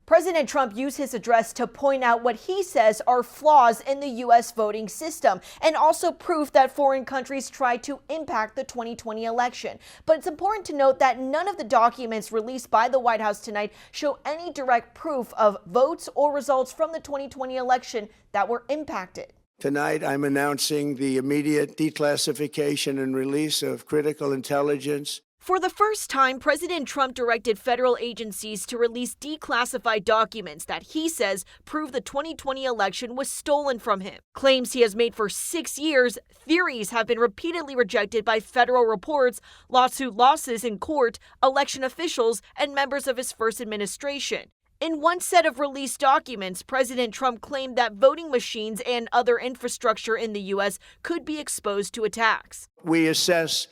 President Trump used his address to point out what he says are flaws in the U.S. voting system and also proof that foreign countries tried to impact the 2020 election. But it's important to note that none of the documents released by the White House tonight show any direct proof of votes or results from the 2020 election that were impacted. Tonight, I'm announcing the immediate declassification and release of critical intelligence. For the first time, President Trump directed federal agencies to release declassified documents that he says prove the 2020 election was stolen from him. Claims he has made for 6 years, theories have been repeatedly rejected by federal reports, lawsuit losses in court, election officials, and members of his first administration. In one set of released documents, President Trump claimed that voting machines and other infrastructure in the U.S. could be exposed to attacks. We assess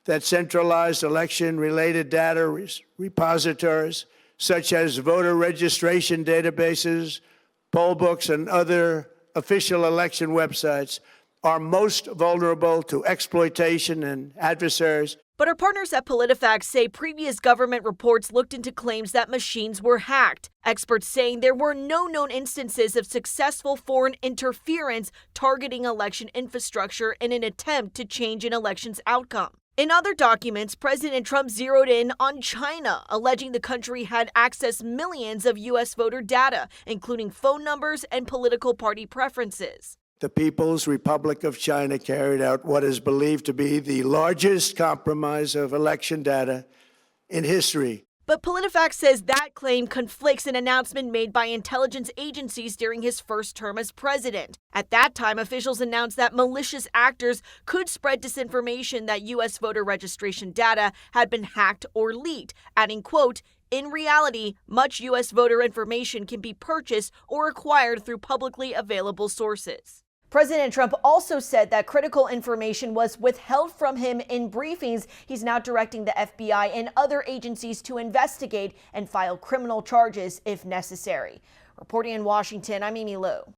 that centralized election-related data repositories, such as voter registration databases, poll books, and other official election websites, are most vulnerable to exploitation and adversaries. But our partners at PolitiFact say previous government reports looked into claims that machines were hacked. Experts saying there were no known instances of successful foreign interference targeting election infrastructure in an attempt to change an election's outcome. In other documents, President Trump zeroed in on China, alleging the country had accessed millions of U.S. voter data, including phone numbers and political party preferences. The People's Republic of China carried out what is believed to be the largest compromise of election data in history. But PolitiFact says that claim conflicts an announcement made by intelligence agencies during his first term as president. At that time, officials announced that malicious actors could spread disinformation that U.S. voter registration data had been hacked or leaked, adding, quote, "In reality, much U.S. voter information can be purchased or acquired through publicly available sources." President Trump also said that critical information was withheld from him in briefings. He's now directing the FBI and other agencies to investigate and file criminal charges if necessary. Reporting in Washington, I'm Amy Lowe.